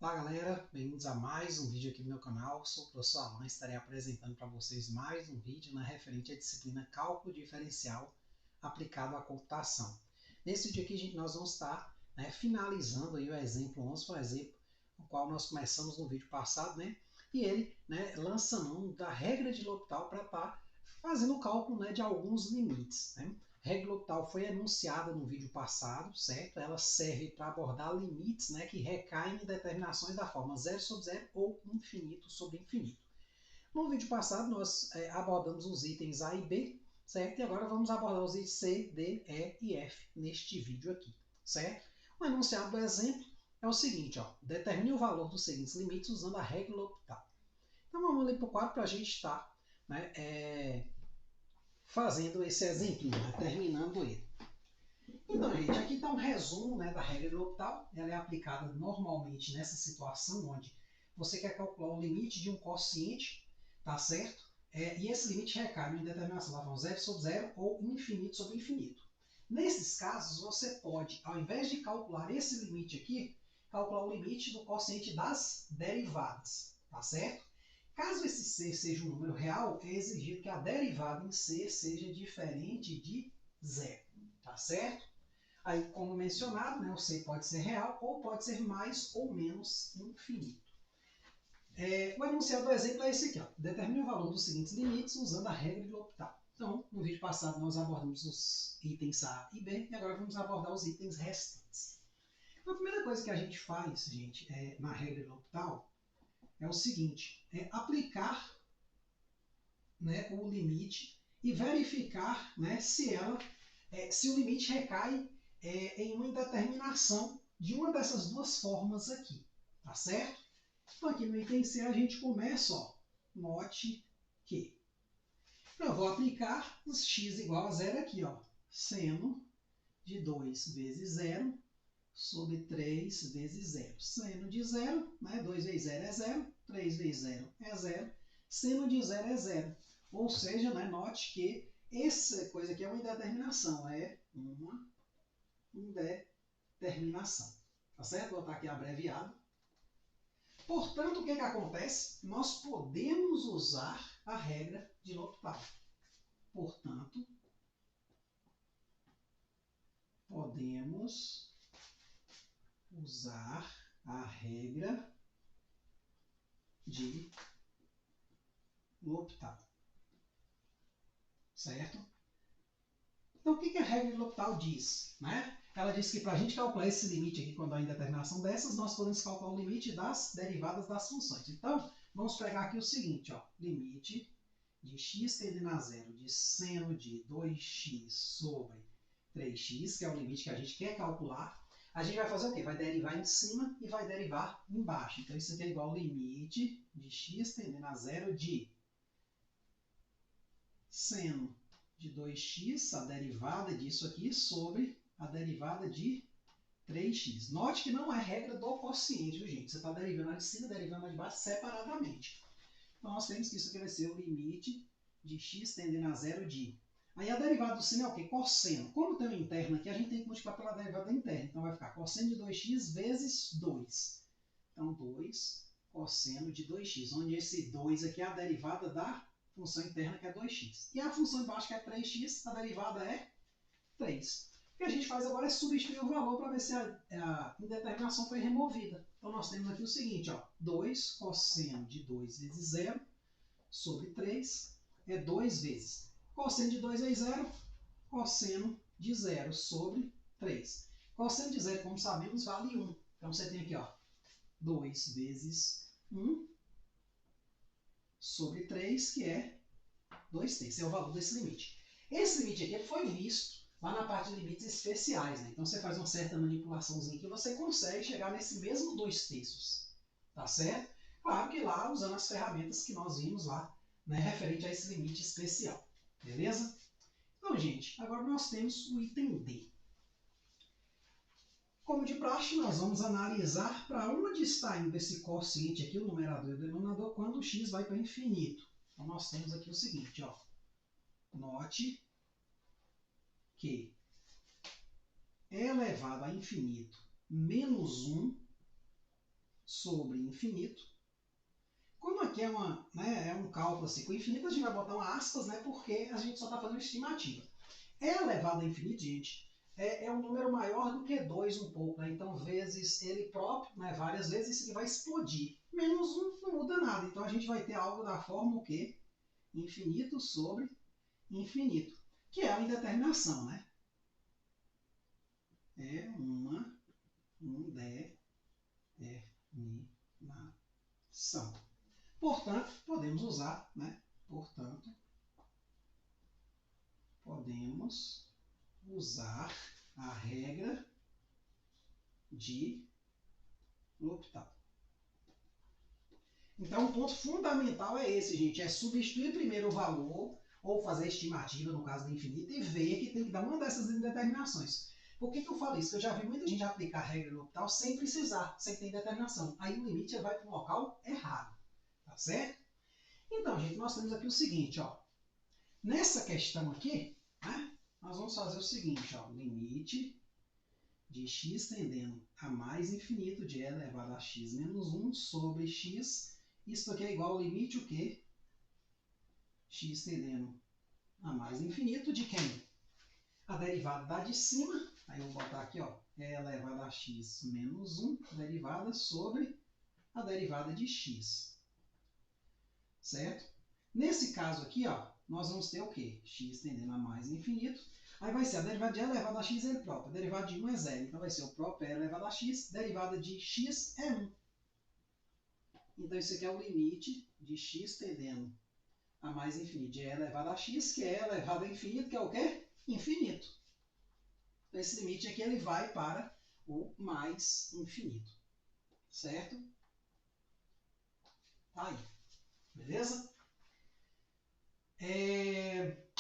Olá galera, bem-vindos a mais um vídeo aqui no meu canal. Sou o professor Alan e estarei apresentando para vocês mais um vídeo referente à disciplina Cálculo Diferencial aplicado à computação. Nesse vídeo aqui nós vamos estar finalizando aí o exemplo 11, por exemplo, o qual nós começamos no vídeo passado, e ele lança mão da regra de L'Hopital para estar fazendo o cálculo de alguns limites. A regra de L'Hopital foi enunciada no vídeo passado, certo? Ela serve para abordar limites que recaem em determinações da forma 0 sobre 0 ou infinito sobre infinito. No vídeo passado nós abordamos os itens A e B, certo? E agora vamos abordar os itens C, D, E e F neste vídeo aqui, certo? O enunciado do exemplo é o seguinte, ó, determine o valor dos seguintes limites usando a regra de L'Hopital. Então vamos ali para o quadro para a gente estar fazendo esse exemplo, terminando ele. Então, gente, aqui está um resumo da regra de L'Hopital. Ela é aplicada normalmente nessa situação onde você quer calcular o limite de um quociente, tá certo? E esse limite recai em determinação da forma 0 sobre 0 ou infinito sobre infinito. Nesses casos, você pode, ao invés de calcular esse limite aqui, calcular o limite do quociente das derivadas, tá certo? Caso esse c seja um número real, é exigido que a derivada em c seja diferente de zero, tá certo? Aí, como mencionado, o c pode ser real ou pode ser mais ou menos infinito. O enunciado do exemplo é esse aqui, ó. Determine o valor dos seguintes limites usando a regra de L'Hopital. Então, no vídeo passado nós abordamos os itens A e B e agora vamos abordar os itens restantes. Então, a primeira coisa que a gente faz, gente, na regra de L'Hopital é o seguinte, aplicar o limite e verificar se o limite recai em uma indeterminação de uma dessas duas formas aqui, tá certo? Então aqui no item C a gente começa, ó, note que eu vou aplicar os x igual a zero aqui, ó, seno de 2 vezes 0 sobre 3 vezes 0. Seno de 0, 2 vezes 0 é 0, 3 vezes 0 é 0, seno de 0 é 0. Ou seja, note que essa coisa aqui é uma indeterminação, é uma indeterminação. Tá certo? Vou botar aqui abreviado. Portanto, o que acontece? Nós podemos usar a regra de L'Hopital. Portanto, podemos usar a regra de L'Hopital. Certo? Então, o que a regra de L'Hopital diz? Ela diz que para a gente calcular esse limite aqui, quando há indeterminação dessas, nós podemos calcular o limite das derivadas das funções. Então, vamos pegar aqui o seguinte, ó, limite de x tendendo a zero de seno de 2x sobre 3x, que é o limite que a gente quer calcular. A gente vai fazer o quê? Vai derivar em cima e vai derivar embaixo. Então, isso aqui é igual ao limite de x tendendo a zero de seno de 2x, a derivada disso aqui, sobre a derivada de 3x. Note que não é regra do quociente, viu, gente? Você está derivando a de cima e derivando a de baixo separadamente. Então, nós temos que isso aqui vai ser o limite de x tendendo a zero de... Aí a derivada do seno é o quê? Cosseno. Como tem uma interna aqui, a gente tem que multiplicar pela derivada interna. Então, vai ficar cosseno de 2x vezes 2. Então, 2 cosseno de 2x, onde esse 2 aqui é a derivada da função interna, que é 2x. E a função embaixo, que é 3x, a derivada é 3. O que a gente faz agora é substituir o valor para ver se a indeterminação foi removida. Então, nós temos aqui o seguinte, ó, 2 cosseno de 2 vezes 0 sobre 3 é 2 vezes. Cosseno de 2 vezes 0, cosseno de 0 sobre 3. Cosseno de 0, como sabemos, vale 1. Então, você tem aqui, ó, 2 vezes 1 sobre 3, que é 2t. Esse é o valor desse limite. Esse limite aqui foi visto lá na parte de limites especiais. Então, você faz uma certa manipulaçãozinha que você consegue chegar nesse mesmo 2/3. Tá certo? Claro que lá, usando as ferramentas que nós vimos lá, referente a esse limite especial. Beleza? Então, gente, agora nós temos o item D. Como de praxe, nós vamos analisar para onde está indo esse quociente aqui, o numerador e o denominador, quando o x vai para infinito. Então, nós temos aqui o seguinte, ó. Note que elevado a infinito menos 1 sobre infinito. Como aqui é um cálculo assim, com infinito a gente vai botar uma aspas, né, porque a gente só está fazendo estimativa. E elevado a infinito, gente, é um número maior do que 2 um pouco, né? Então vezes ele próprio, né, várias vezes, isso aqui vai explodir. Menos 1 não muda nada, então a gente vai ter algo da forma o quê? Infinito sobre infinito, que é uma indeterminação, né? É uma indeterminação. Portanto, podemos usar, né? Portanto, podemos usar a regra de L'Hopital. Então, o ponto fundamental é esse, gente, é substituir primeiro o valor, ou fazer a estimativa, no caso do infinito, e ver que tem que dar uma dessas indeterminações. Por que eu falo isso? Porque eu já vi muita gente aplicar a regra de L'Hopital sem precisar, sem ter indeterminação. Aí o limite vai para um local errado, tá certo? Então, gente, nós temos aqui o seguinte, ó. Nessa questão aqui, né, nós vamos fazer o seguinte, ó, limite de x tendendo a mais infinito de e elevado a x menos 1 sobre x. Isso aqui é igual ao limite o quê? X tendendo a mais infinito de quem? A derivada da de cima. Aí eu vou botar aqui, ó, e elevado a x menos 1, derivada sobre a derivada de x. Certo? Nesse caso aqui, ó, nós vamos ter o quê? X tendendo a mais infinito. Aí vai ser a derivada de e elevado a x é próprio. A derivada de 1 é 0. Então vai ser o próprio e elevado a x. Derivada de x é 1. Então isso aqui é o limite de x tendendo a mais infinito de e elevado a x, que é elevado a infinito, que é o quê? Infinito. Então esse limite aqui ele vai para o mais infinito. Certo? Tá aí. Beleza?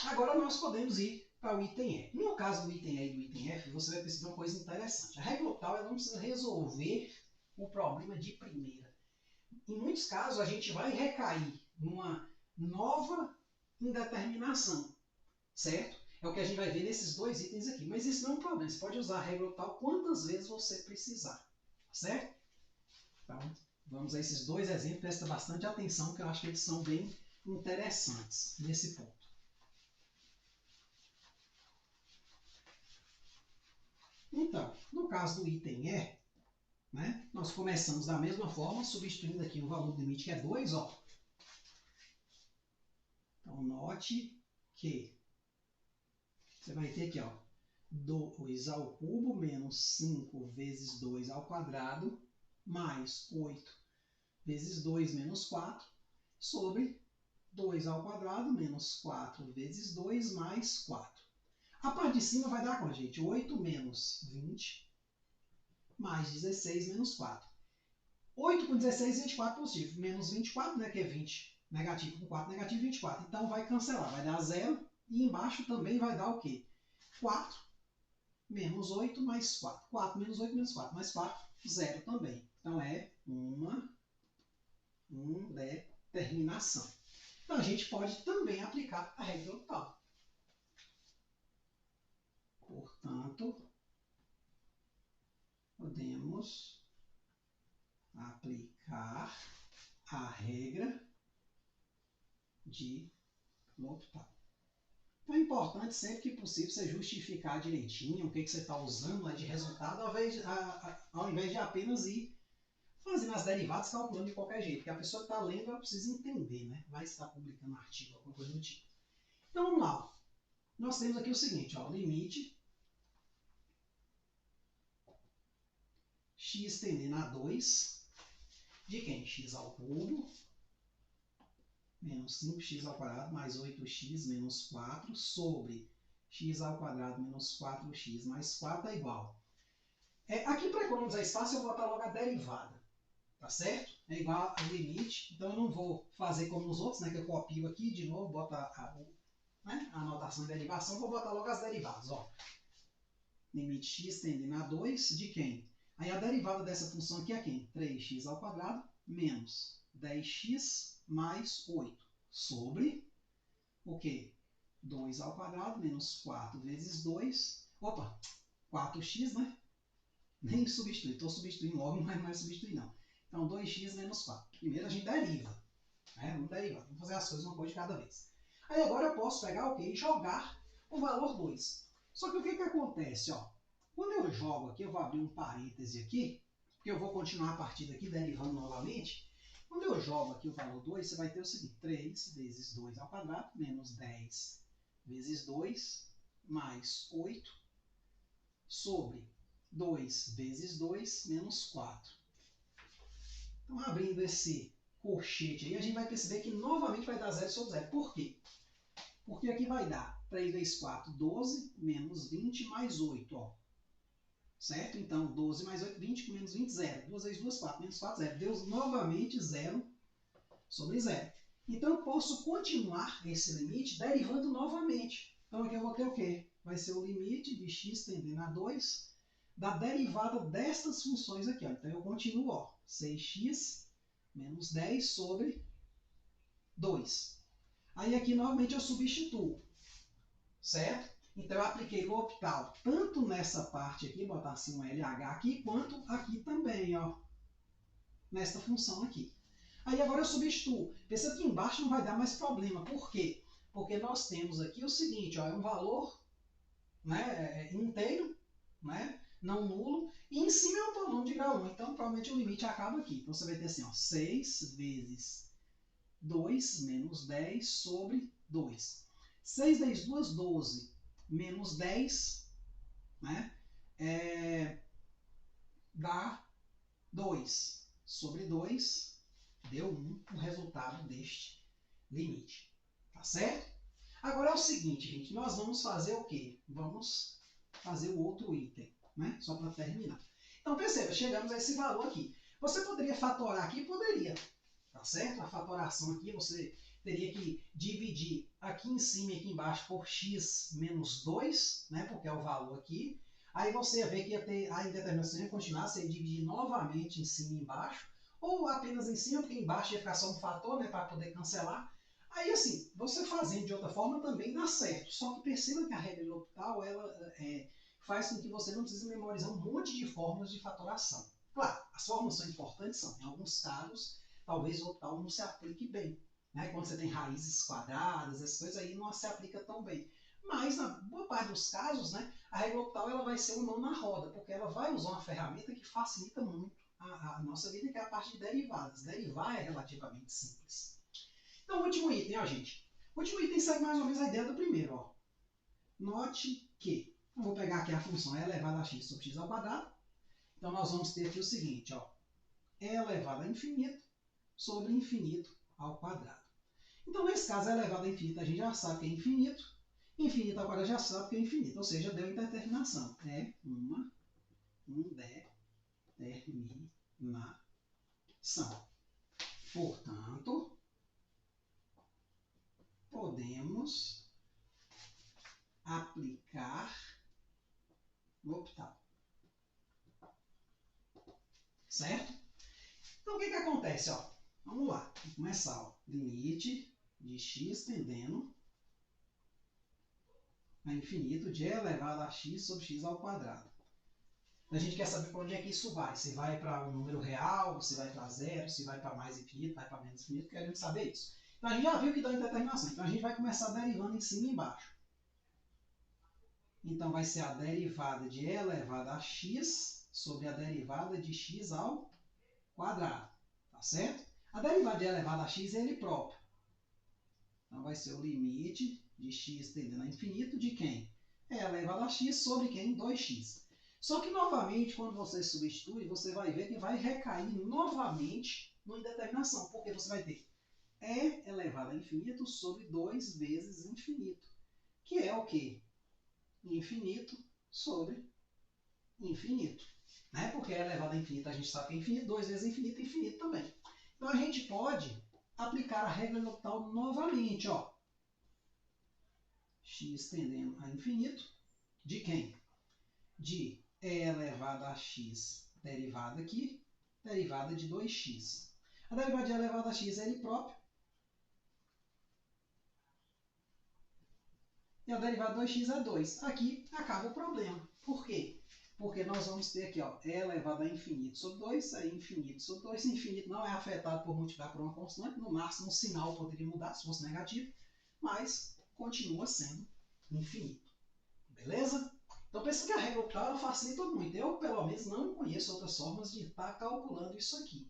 Agora nós podemos ir para o item E. No caso do item E e do item F, você vai perceber uma coisa interessante. A regra L'Hopital ela não precisa resolver o problema de primeira. Em muitos casos, a gente vai recair numa nova indeterminação, certo? É o que a gente vai ver nesses dois itens aqui. Mas isso não é um problema. Você pode usar a regra L'Hopital quantas vezes você precisar, certo? Então, vamos a esses dois exemplos. Presta bastante atenção, que eu acho que eles são bem interessantes nesse ponto. Então, no caso do item E, né, nós começamos da mesma forma, substituindo aqui o valor do limite, que é 2, ó. Então, note que você vai ter aqui, ó, 2 ao cubo menos 5 vezes 2 ao quadrado, mais 8 vezes 2 menos 4, sobre 2 ao quadrado menos 4 vezes 2 mais 4. A parte de cima vai dar quanto, gente? 8 menos 20 mais 16 menos 4. 8 com 16, 24 positivo. Menos 24, né, que é 20 negativo com 4 negativo, 24. Então vai cancelar, vai dar 0. E embaixo também vai dar o quê? 4 menos 8 mais 4. 4 menos 8 menos 4 mais 4, 0 também. Então é uma indeterminação. Então a gente pode também aplicar a regra L'Hopital. Portanto, podemos aplicar a regra de L'Hopital. Então é importante sempre que possível você justificar direitinho o que você está usando de resultado, ao invés de apenas ir fazendo as derivadas, calculando de qualquer jeito. Porque a pessoa que está lendo, ela precisa entender, né? Vai estar publicando artigo, alguma coisa do tipo. Então vamos lá. Nós temos aqui o seguinte, ó, limite x tendendo a 2 de quem? X ao cubo menos 5x ao quadrado mais 8x menos 4 sobre x ao quadrado menos 4x mais 4 é igual. Aqui, para economizar espaço, eu vou botar logo a derivada. Tá certo? É igual ao limite. Então eu não vou fazer como nos outros, né? Que eu copio aqui de novo, boto a anotação de derivação, vou botar logo as derivadas. Ó. Limite x tendendo a 2 de quem? Aí a derivada dessa função aqui é quem? 3x ao quadrado menos 10x mais 8 sobre o quê? 2 ao quadrado menos 4 vezes 2. Opa, 4x, né? Nem substitui. Estou substituindo logo, mas não é substituir não. Então, 2x menos 4. Primeiro a gente deriva. Né? Vamos derivar. Vamos fazer as coisas uma coisa de cada vez. Aí agora eu posso pegar o quê? E jogar o valor 2. Só que o que acontece? Ó? Quando eu jogo aqui, eu vou abrir um parêntese aqui, porque eu vou continuar a partir daqui derivando novamente. Quando eu jogo aqui o valor 2, você vai ter o seguinte: 3 vezes 2 ao quadrado, menos 10 vezes 2, mais 8, sobre 2 vezes 2, menos 4. Então, abrindo esse colchete aí, a gente vai perceber que novamente vai dar 0 sobre 0. Por quê? Porque aqui vai dar 3 vezes 4, 12, menos 20, mais 8. Ó. Certo? Então, 12 mais 8, 20, menos 20, 0. 2 vezes 2, 4, menos 4, 0. Deu novamente 0 sobre 0. Então, eu posso continuar esse limite derivando novamente. Então, aqui eu vou ter o quê? Vai ser o limite de x tendendo a 2 da derivada destas funções aqui. Ó. Então, eu continuo, ó, 6x menos 10 sobre 2. Aí, aqui, novamente, eu substituo. Certo? Então, eu apliquei L'Hopital tanto nessa parte aqui, botar assim um LH aqui, quanto aqui também, ó, nesta função aqui. Aí, agora eu substituo. Perceba que embaixo não vai dar mais problema. Por quê? Porque nós temos aqui o seguinte, ó, é um valor, né, inteiro, né, não nulo, e em cima é um polínômio de grau 1. Então, provavelmente o limite acaba aqui. Então, você vai ter assim, ó, 6 vezes 2 menos 10 sobre 2. 6 vezes 2, 12. Menos 10, né, dá 2 sobre 2, deu 1, o resultado deste limite. Tá certo? Agora é o seguinte, gente, nós vamos fazer o quê? Vamos fazer o outro item, né? Só para terminar. Então, perceba, chegamos a esse valor aqui. Você poderia fatorar aqui? Poderia. Tá certo? A fatoração aqui, você teria que dividir aqui em cima e aqui embaixo por x menos 2, né? Porque é o valor aqui. Aí você ia ver que ia ter a indeterminação ia continuar, você ia dividir novamente em cima e embaixo, ou apenas em cima, porque embaixo ia ficar só um fator, né? Para poder cancelar. Aí, assim, você fazendo de outra forma também dá certo. Só que perceba que a regra de L'Hopital, ela faz com que você não precise memorizar um monte de fórmulas de fatoração. Claro, as fórmulas são importantes, são. Em alguns casos, talvez o L'Hopital não se aplique bem. Né? Quando você tem raízes quadradas, essas coisas aí não se aplica tão bem. Mas, na boa parte dos casos, né, a regra L'Hopital ela vai ser um mão na roda, porque ela vai usar uma ferramenta que facilita muito a nossa vida, que é a parte de derivadas. Derivar é relativamente simples. Então, o último item, ó, gente. O último item segue mais ou menos a ideia do primeiro. Ó. Note que, eu vou pegar aqui a função e elevado a x sobre x ao quadrado. Então, nós vamos ter aqui o seguinte, ó, e elevado a infinito sobre infinito ao quadrado. Então, nesse caso, e elevado a infinito a gente já sabe que é infinito. Infinito ao quadrado já sabe que é infinito, ou seja, deu indeterminação. É uma indeterminação. Portanto, podemos aplicar L'Hopital. Certo? Então, o que acontece? Ó? Vamos lá, vamos começar. Ó. Limite de x tendendo a infinito de e elevado a x sobre x ao quadrado. A gente quer saber para onde é que isso vai. Se vai para um número real, se vai para zero, se vai para mais infinito, vai para menos infinito, queremos saber isso. Então, a gente já viu que dá indeterminação. Então, a gente vai começar derivando em cima e embaixo. Então, vai ser a derivada de e elevado a x sobre a derivada de x ao quadrado. Tá certo? A derivada de e elevado a x é ele próprio. Então, vai ser o limite de x tendendo a infinito de quem? E elevado a x sobre quem? 2x. Só que, novamente, quando você substitui, você vai ver que vai recair novamente numa indeterminação. Porque você vai ter e elevado a infinito sobre 2 vezes infinito. Que é o quê? Infinito sobre infinito. Né? Porque e elevado a infinito a gente sabe que é infinito, 2 vezes infinito, infinito também. Então, a gente pode aplicar a regra de L'Hopital novamente. Ó. X tendendo a infinito. De quem? De e elevado a x derivada aqui, derivada de 2x. A derivada de e elevado a x é ele próprio. E a derivada de 2x é 2. Aqui acaba o problema. Por quê? Porque nós vamos ter aqui, ó, e elevado a infinito sobre 2, aí infinito sobre 2. Infinito não é afetado por multiplicar por uma constante, no máximo o sinal poderia mudar se fosse negativo, mas continua sendo infinito. Beleza? Então pensa que a regra octal ela facilita muito. Eu, pelo menos, não conheço outras formas de estar calculando isso aqui.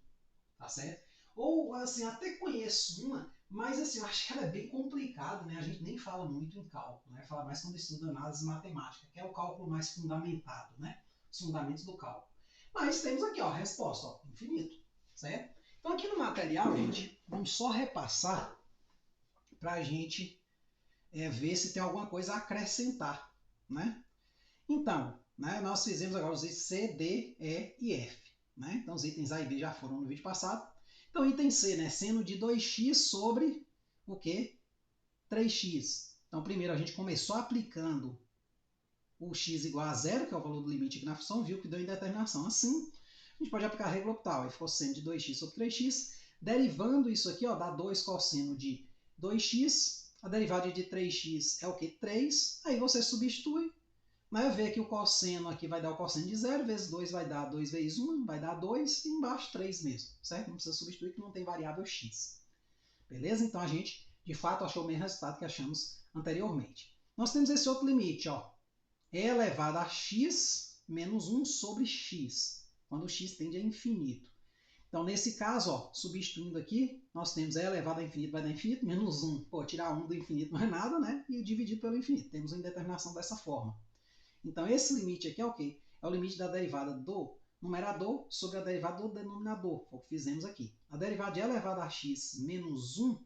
Tá certo? Ou, assim, até conheço uma, mas assim, eu acho que ela é bem complicada, né? A gente nem fala muito em cálculo, né? Fala mais quando estuda análise matemática, que é o cálculo mais fundamentado, né? Os fundamentos do cálculo. Mas temos aqui, ó, a resposta, ó, infinito, certo? Então aqui no material, gente, vamos só repassar para a gente ver se tem alguma coisa a acrescentar, né? Então, né, nós fizemos agora os itens C, D, E e F. Né? Então, os itens A e B já foram no vídeo passado. Então, item C, né, seno de 2x sobre o quê? 3x. Então, primeiro a gente começou aplicando o x igual a zero, que é o valor do limite aqui na função, viu que deu indeterminação. Assim, a gente pode aplicar a regra octal. Aí ficou seno de 2x sobre 3x. Derivando isso aqui, ó, dá 2 cosseno de 2x. A derivada de 3x é o quê? 3. Aí você substitui. Mas ver que o cosseno aqui vai dar o cosseno de 0, vezes 2 vai dar 2 vezes 1, vai dar 2, e embaixo 3 mesmo, certo? Não precisa substituir que não tem variável x. Beleza? Então a gente, de fato, achou o mesmo resultado que achamos anteriormente. Nós temos esse outro limite, ó, e elevado a x menos 1 sobre x, quando o x tende a infinito. Então, nesse caso, ó, substituindo aqui, nós temos e elevado a infinito vai dar infinito, menos 1. Pô, tirar 1 do infinito não é nada, né? E dividir pelo infinito. Temos uma indeterminação dessa forma. Então, esse limite aqui é o quê? É o limite da derivada do numerador sobre a derivada do denominador. Foi o que fizemos aqui. A derivada de e elevado a x menos 1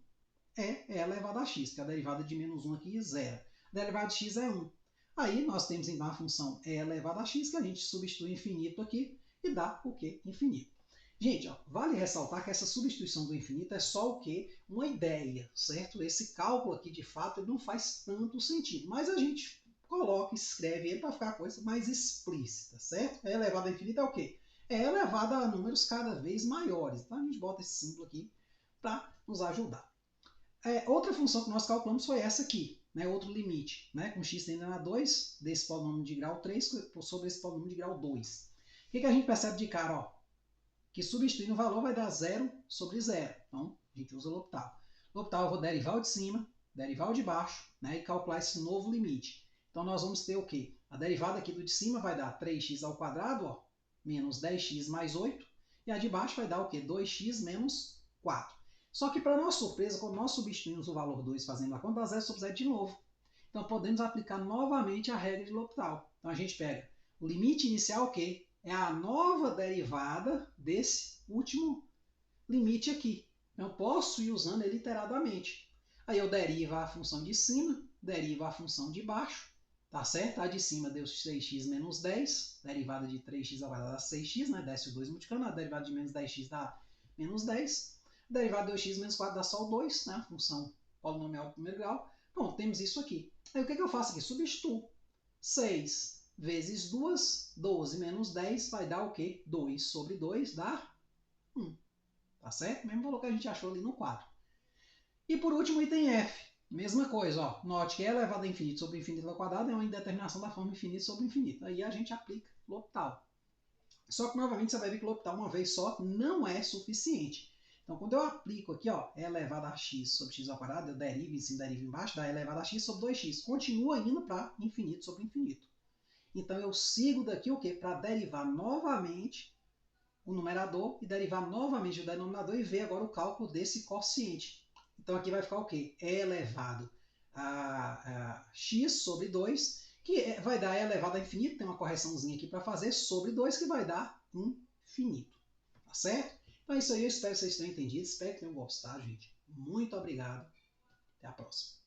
é e elevado a x, que a derivada de menos 1 aqui é 0. A derivada de x é 1. Aí nós temos então a função e elevado a x, que a gente substitui infinito aqui e dá o quê? Infinito. Gente, ó, vale ressaltar que essa substituição do infinito é só o quê? Uma ideia, certo? Esse cálculo aqui, de fato, ele não faz tanto sentido. Mas a gente coloca, escreve ele para ficar a coisa mais explícita, certo? E elevado a infinito é o quê? É elevado a números cada vez maiores. Então a gente bota esse símbolo aqui para nos ajudar. Outra função que nós calculamos foi essa aqui, né? Outro limite, né? Com x tendendo a 2 desse polinômio de grau 3 sobre esse polinômio de grau 2. O que a gente percebe de cara? Ó? Que substituindo o valor vai dar 0 sobre 0. Então, a gente usa o L'Hopital. L'Hopital eu vou derivar o de cima, derivar o de baixo, né, e calcular esse novo limite. Então, nós vamos ter o quê? A derivada aqui do de cima vai dar 3x ao quadrado, ó, menos 10x mais 8. E a de baixo vai dar o quê? 2x menos 4. Só que, para nossa surpresa, quando nós substituímos o valor 2 fazendo a conta, dá 0 sobre 0 de novo. Então, podemos aplicar novamente a regra de L'Hopital. Então, a gente pega o limite inicial, o quê? É a nova derivada desse último limite aqui. Eu posso ir usando ele iteradamente. Aí eu derivo a função de cima, derivo a função de baixo, tá certo? A de cima deu 6x menos 10, derivada de 3x ao quadrado dá 6x, né? Desce o 2 multiplicando, a derivada de menos 10x dá menos 10. A derivada de 2x menos 4 dá só o 2, né? A função polinomial do primeiro grau. Pronto, temos isso aqui. Aí o que eu faço aqui? Substituo 6 vezes 2, 12 menos 10 vai dar o quê? 2 sobre 2 dá 1. Tá certo? Mesmo valor que a gente achou ali no quadro. E por último, item F. Mesma coisa, ó. Note que e elevado a infinito sobre infinito ao quadrado é uma indeterminação da forma infinito sobre infinito. Aí a gente aplica L'Hopital. Só que novamente você vai ver que L'Hopital uma vez só não é suficiente. Então quando eu aplico aqui, ó, e elevado a x sobre x ao quadrado, eu derivo em cima, derivo embaixo, dá e elevado a x sobre 2x. Continua indo para infinito sobre infinito. Então eu sigo daqui o quê? Para derivar novamente o numerador e derivar novamente o denominador e ver agora o cálculo desse quociente. Então aqui vai ficar o quê? E elevado a x sobre 2, que vai dar e elevado a infinito, tem uma correçãozinha aqui para fazer, sobre 2, que vai dar infinito. Tá certo? Então é isso aí, eu espero que vocês tenham entendido, espero que tenham gostado, gente. Muito obrigado. Até a próxima.